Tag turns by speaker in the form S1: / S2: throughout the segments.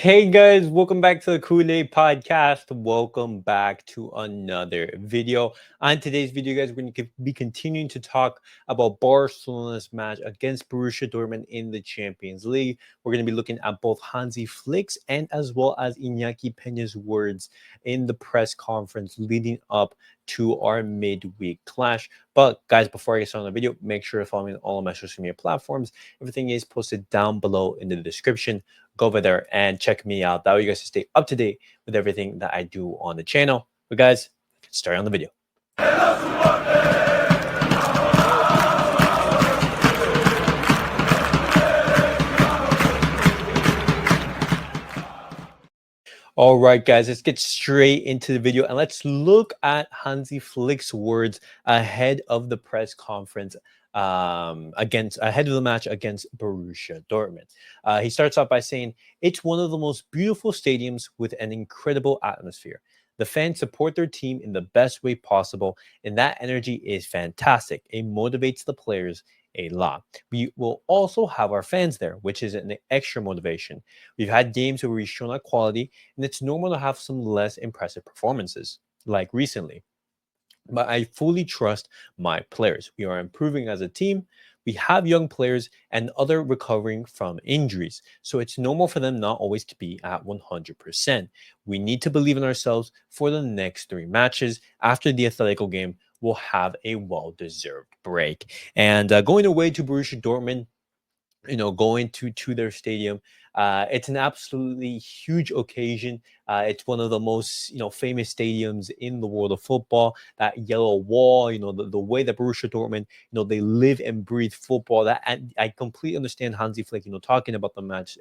S1: Hey guys, welcome back to the Kool-Aid Podcast. Welcome back to another video. On today's video, guys, we're going to be continuing to talk about Barcelona's match against Borussia Dortmund in the Champions League. We're going to be looking at both Hansi Flick's and as well as Iñaki Peña's words in the press conference leading up to our midweek clash. But guys, before I get started on the video, make sure to follow me on all of my social media platforms. Everything is posted down below in the description. Go over there and check me out. That way you guys can stay up to date with everything that I do on the channel. But guys, let's get started on the video. All right, guys, let's get straight into the video and let's look at Hansi Flick's words ahead of the press conference ahead of the match against Borussia Dortmund. He starts off by saying, "It's one of the most beautiful stadiums with an incredible atmosphere. The fans support their team in the best way possible, and that energy is fantastic. It motivates the players a lot. We will also have our fans there, which is an extra motivation. We've had games where we've shown our quality, and it's normal to have some less impressive performances, like recently. But I fully trust my players. We are improving as a team. We have young players and other recovering from injuries. So it's normal for them not always to be at 100%. We need to believe in ourselves for the next 3 matches. After the Atletico game, we'll have a well-deserved break." And going away to Borussia Dortmund, going to their stadium. It's an absolutely huge occasion. It's one of the most, famous stadiums in the world of football. That yellow wall, the way that Borussia Dortmund, they live and breathe football. That and I completely understand Hansi Flick, talking about the match,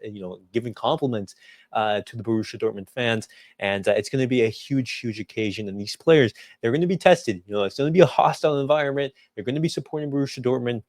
S1: giving compliments to the Borussia Dortmund fans. And it's going to be a huge, huge occasion. And these players, they're going to be tested. It's going to be a hostile environment. They're going to be supporting Borussia Dortmund.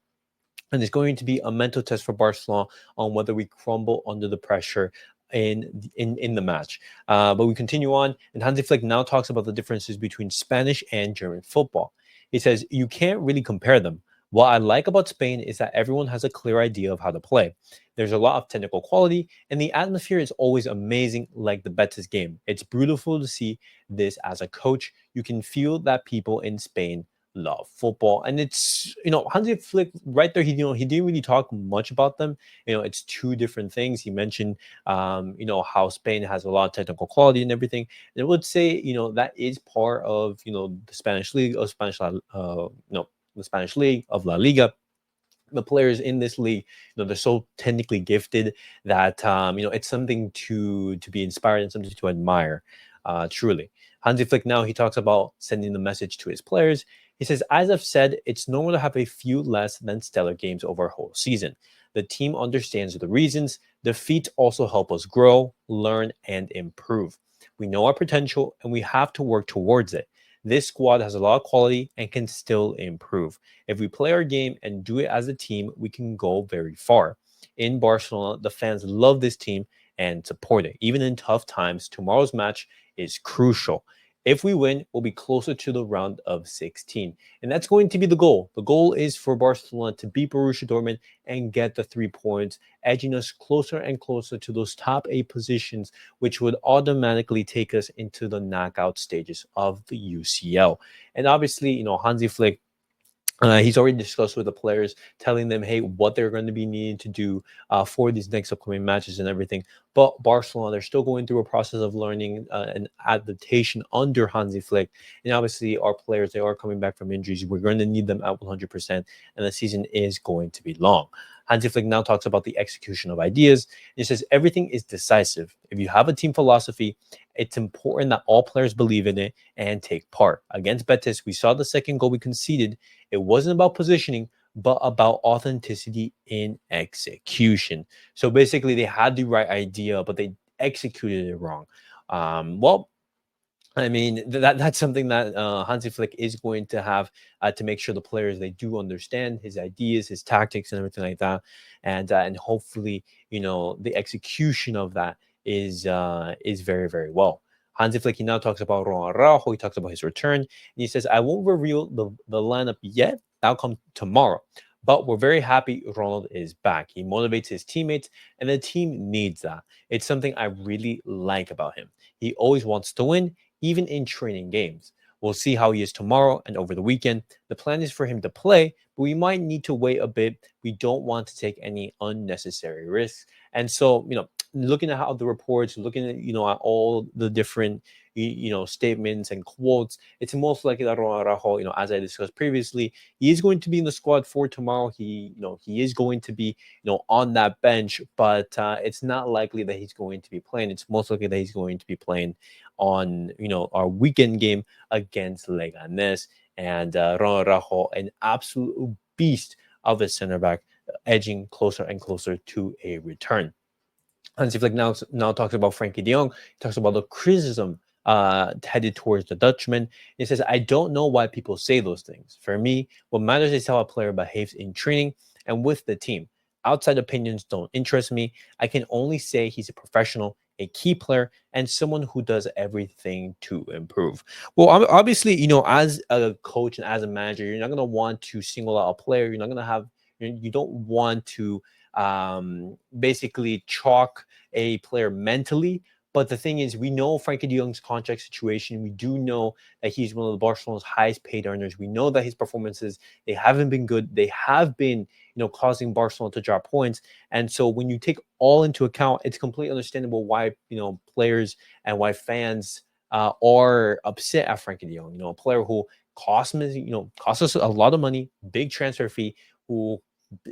S1: And it's going to be a mental test for Barcelona on whether we crumble under the pressure in the match. But we continue on, and Hansi Flick now talks about the differences between Spanish and German football. He says, "You can't really compare them. What I like about Spain is that everyone has a clear idea of how to play. There's a lot of technical quality, and the atmosphere is always amazing, like the Betis game. It's beautiful to see this as a coach. You can feel that people in Spain love football." And it's, Hansi Flick right there, he didn't really talk much about them. It's two different things. He mentioned how Spain has a lot of technical quality and everything. And I would say, that is part of, the Spanish league of the Spanish league of La Liga. The players in this league, they're so technically gifted that it's something to be inspired and something to admire, truly. Hansi Flick now, he talks about sending the message to his players. He says, "As I've said, it's normal to have a few less than stellar games over a whole season. The team understands the reasons. Defeats also help us grow, learn, and improve. We know our potential and we have to work towards it. This squad has a lot of quality and can still improve. If we play our game and do it as a team, we can go very far. In Barcelona, the fans love this team and support it. Even in tough times, tomorrow's match is crucial. If we win, we'll be closer to the round of 16. And that's going to be the goal. The goal is for Barcelona to beat Borussia Dortmund and get the 3 points, edging us closer and closer to those top 8 positions, which would automatically take us into the knockout stages of the UCL. And obviously, Hansi Flick, he's already discussed with the players, telling them, hey, what they're going to be needing to do for these next upcoming matches and everything. But Barcelona, they're still going through a process of learning and adaptation under Hansi Flick. And obviously, our players, they are coming back from injuries. We're going to need them at 100%, and the season is going to be long. Hansi Flick now talks about the execution of ideas. He says, everything is decisive. If you have a team philosophy, it's important that all players believe in it and take part. Against Betis, we saw the second goal we conceded. It wasn't about positioning, but about authenticity in execution. So basically, they had the right idea, but they executed it wrong. I mean, that's something that Hansi Flick is going to have to make sure the players, they do understand his ideas, his tactics, and everything like that, and hopefully, the execution of that is very, very well. Hansi Flick, he now talks about Ronald Araujo. He talks about his return, and he says, "I won't reveal the lineup yet. That'll come tomorrow. But we're very happy Ronald is back. He motivates his teammates, and the team needs that. It's something I really like about him. He always wants to win, even in training games. We'll see how he is tomorrow and over the weekend. The plan is for him to play, but we might need to wait a bit. We don't want to take any unnecessary risks. And so, looking at how the reports, looking at at all the different statements and quotes, it's most likely that Ronald Araujo, as I discussed previously, he is going to be in the squad for tomorrow. He is going to be on that bench, but it's not likely that he's going to be playing. It's most likely that he's going to be playing on our weekend game against Leganes. And Ronald Araujo, an absolute beast of a center back, edging closer and closer to a return. Hansi Flick now talks about Frankie de Jong. He talks about the criticism headed towards the Dutchman. He says, I don't know why people say those things. For me, what matters is how a player behaves in training and with the team. Outside opinions don't interest me. I can only say he's a professional, a key player, and someone who does everything to improve. Well, obviously, as a coach and as a manager, you're not going to want to single out a player. You're not going to have, you don't want to basically chalk a player mentally. But the thing is, we know Frankie de Jong's contract situation. We do know that he's one of the Barcelona's highest paid earners. We know that his performances, they haven't been good. They have been, causing Barcelona to drop points. And so when you take all into account, it's completely understandable why, players and why fans are upset at Frankie de Jong. A player who cost us a lot of money, big transfer fee, who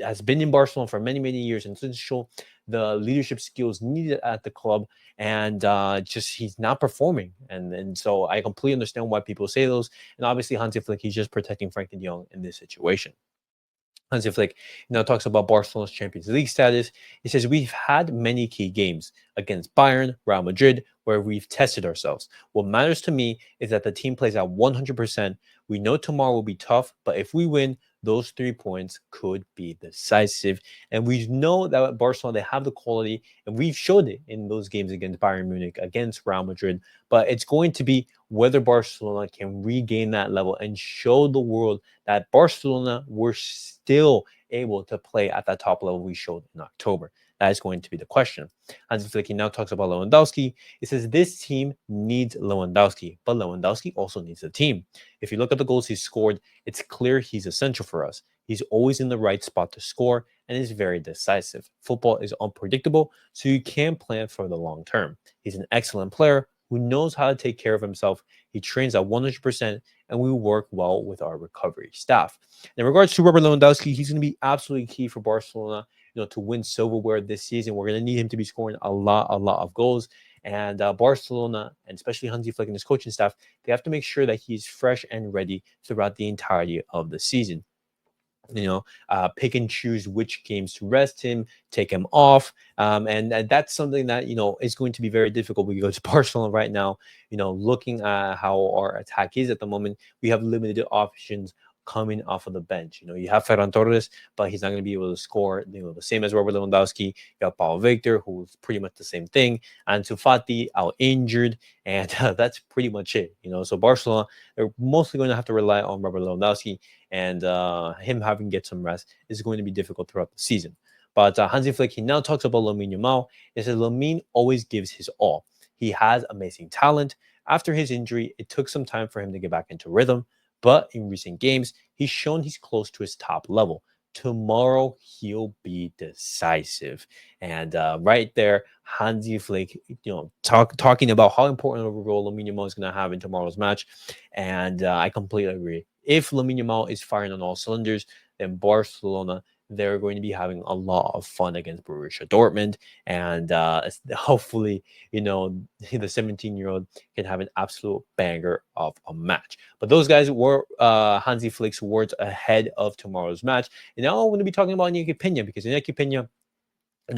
S1: has been in Barcelona for many, many years and doesn't show the leadership skills needed at the club, and just he's not performing. And so I completely understand why people say those. And obviously Hansi Flick, he's just protecting Frankie de Jong in this situation. Hansi Flick talks about Barcelona's Champions League status. He says, we've had many key games against Bayern, Real Madrid, where we've tested ourselves. What matters to me is that the team plays at 100%. We know tomorrow will be tough, but if we win, those 3 points could be decisive. And we know that at Barcelona, they have the quality, and we've showed it in those games against Bayern Munich, against Real Madrid. But it's going to be whether Barcelona can regain that level and show the world that Barcelona were still able to play at that top level we showed in October. That is going to be the question. Hansi Flick now talks about Lewandowski. He says this team needs Lewandowski, but Lewandowski also needs the team. If you look at the goals he's scored, it's clear he's essential for us. He's always in the right spot to score and is very decisive. Football is unpredictable, so you can't plan for the long term. He's an excellent player who knows how to take care of himself. He trains at 100%, and we work well with our recovery staff. In regards to Robert Lewandowski, he's going to be absolutely key for Barcelona, to win silverware this season. We're going to need him to be scoring a lot of goals. And Barcelona, and especially Hansi Flick and his coaching staff, they have to make sure that he's fresh and ready throughout the entirety of the season. Pick and choose which games to rest him, take him off. And that's something that, is going to be very difficult. We go to Barcelona right now, looking at how our attack is at the moment, we have limited options coming off of the bench. You have Ferran Torres, but he's not going to be able to score, the same as Robert Lewandowski. You have Paulo Victor, who's pretty much the same thing. And Fati out injured, and that's pretty much it. So Barcelona, they're mostly going to have to rely on Robert Lewandowski, and him having to get some rest is going to be difficult throughout the season. But Hansi Flick, he now talks about Lamine Yamal. He says Lamine always gives his all. He has amazing talent. After his injury, it took some time for him to get back into rhythm, but in recent games, he's shown he's close to his top level. Tomorrow, he'll be decisive. And right there, Hansi Flick, talking about how important of a role Lamine Yamal is going to have in tomorrow's match. And I completely agree. If Lamine Yamal is firing on all cylinders, then Barcelona, they're going to be having a lot of fun against Borussia Dortmund. And hopefully, the 17-year-old can have an absolute banger of a match. But those guys were Hansi Flick's words ahead of tomorrow's match. And now I'm going to be talking about Iñaki Peña, because Iñaki Peña,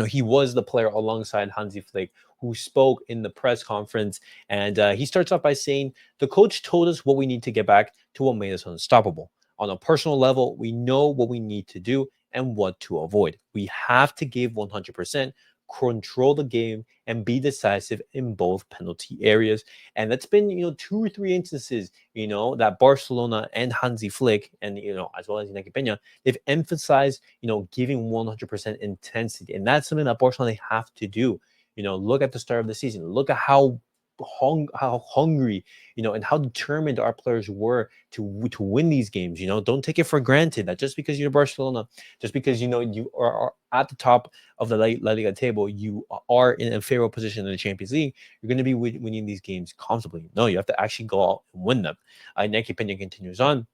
S1: he was the player alongside Hansi Flick who spoke in the press conference. And he starts off by saying, the coach told us what we need to get back to what made us unstoppable. On a personal level, we know what we need to do and what to avoid. We have to give 100%. control the game and be decisive in both penalty areas. And that's been, 2 or 3 instances, that Barcelona and Hansi Flick and, as well as Iñaki Peña, they've emphasized, giving 100% intensity. And that's something that Barcelona have to do. Look at the start of the season. Look at how hungry, and how determined our players were to win these games. Don't take it for granted that just because you're Barcelona, just because you are at the top of the La Liga table, you are in a favorable position in the Champions League. You're going to be winning these games comfortably. No, you have to actually go out and win them. Iñaki Peña continues on.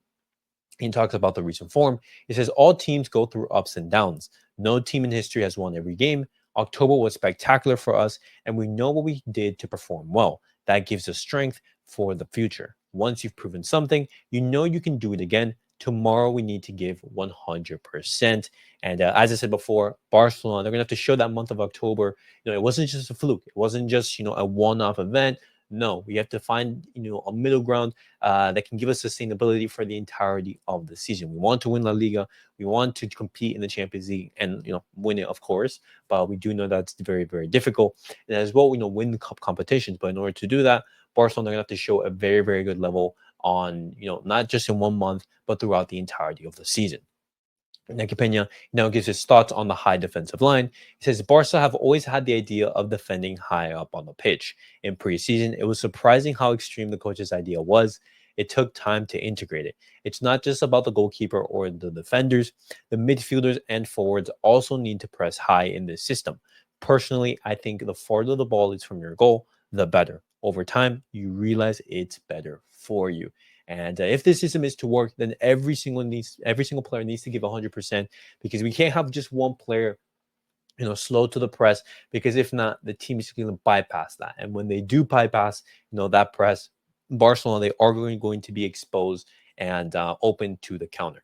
S1: He talks about the recent form. He says all teams go through ups and downs. No team in history has won every game. October was spectacular for us, and we know what we did to perform well. That gives us strength for the future. Once you've proven something, you know you can do it again. Tomorrow we need to give 100%. And as I said before, Barcelona, they're going to have to show that month of October, it wasn't just a fluke. It wasn't just, a one-off event. No, we have to find, a middle ground that can give us sustainability for the entirety of the season. We want to win La Liga. We want to compete in the Champions League and, win it, of course. But we do know that's very, very difficult. And as well, win the cup competitions. But in order to do that, Barcelona are going to have to show a very, very good level on, not just in 1 month, but throughout the entirety of the season. Iñaki Peña now gives his thoughts on the high defensive line. He says Barca have always had the idea of defending high up on the pitch. In preseason, it was surprising how extreme the coach's idea was. It took time to integrate it. It's not just about the goalkeeper or the defenders. The midfielders and forwards also need to press high in this system. Personally, I think the farther the ball is from your goal, the better. Over time, you realize it's better for you. And if this system is to work, then every single player needs to give 100%, because we can't have just one player, slow to the press, because if not, the team is going to bypass that. And when they do bypass, that press, Barcelona, they are going to be exposed and open to the counter.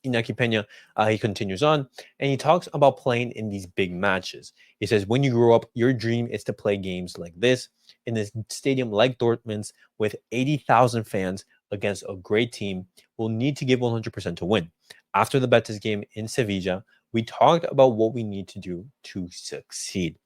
S1: Iñaki Peña, he continues on, and he talks about playing in these big matches. He says, when you grow up, your dream is to play games like this in a stadium like Dortmund's with 80,000 fans against a great team. We'll need to give 100% to win. After the Betis game in Sevilla, we talked about what we need to do to succeed.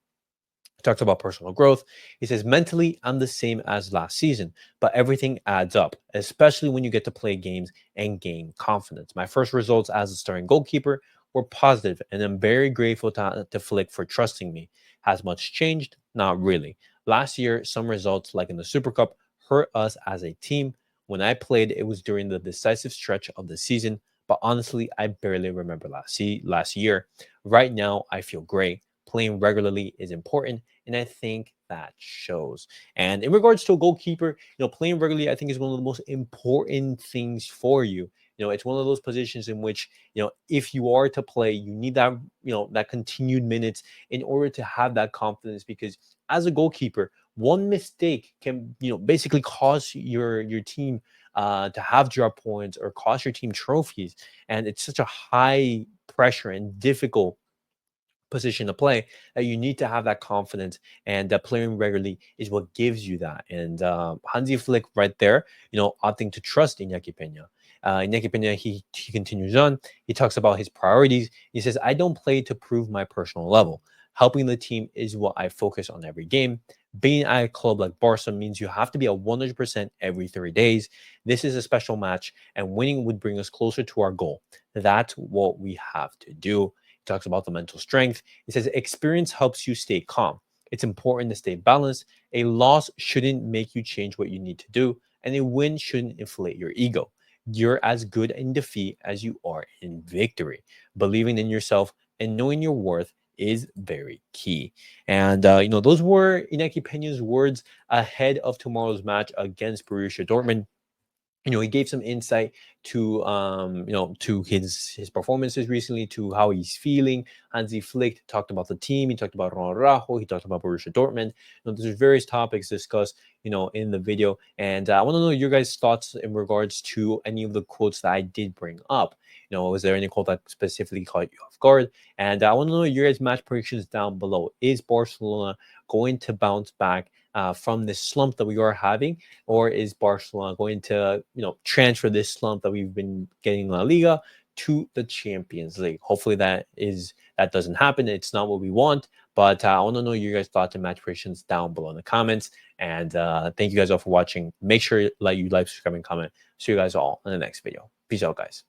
S1: Talks about personal growth. He says, mentally, I'm the same as last season, but everything adds up, especially when you get to play games and gain confidence. My first results as a starting goalkeeper were positive, and I'm very grateful to Flick for trusting me. Has much changed? Not really. Last year, some results, like in the Super Cup, hurt us as a team. When I played, it was during the decisive stretch of the season, but honestly, I barely remember last year. Right now, I feel great. Playing regularly is important, and I think that shows. And in regards to a goalkeeper, playing regularly, I think is one of the most important things for you. It's one of those positions in which, if you are to play, you need that, that continued minutes in order to have that confidence. Because as a goalkeeper, one mistake can, basically cause your team to have drop points or cost your team trophies. And it's such a high pressure and difficult position to play that you need to have that confidence, and that playing regularly is what gives you that. And Hansi Flick right there, opting to trust Iñaki Peña. Iñaki Peña, he continues on. He talks about his priorities. He says, I don't play to prove my personal level. Helping the team is what I focus on every game. Being at a club like Barca means you have to be at 100% every 3 days. This is a special match, and winning would bring us closer to our goal. That's what we have to do. He talks about the mental strength. He says experience helps you stay calm. It's important to stay balanced. A loss shouldn't make you change what you need to do, and a win shouldn't inflate your ego. You're as good in defeat as you are in victory. Believing in yourself and knowing your worth is very key. And those were Iñaki Peña's words ahead of tomorrow's match against Borussia Dortmund. He gave some insight to to his performances recently, to how he's feeling. Hansi Flick talked about the team. He talked about Ronald Rajo. He talked about Borussia Dortmund. There's various topics discussed in the video, and I want to know your guys' thoughts in regards to any of the quotes that I did bring up. Was there any quote that specifically caught you off guard? And I want to know your guys' match predictions down below. Is Barcelona going to bounce back from this slump that we are having, or is Barcelona going to transfer this slump that we've been getting in La Liga to the Champions League. Hopefully that doesn't happen. It's not what we want, but I want to know your guys' thoughts and match predictions down below in the comments. And thank you guys all for watching. Make sure you like, subscribe, and comment. See you guys all in the next video. Peace out, guys.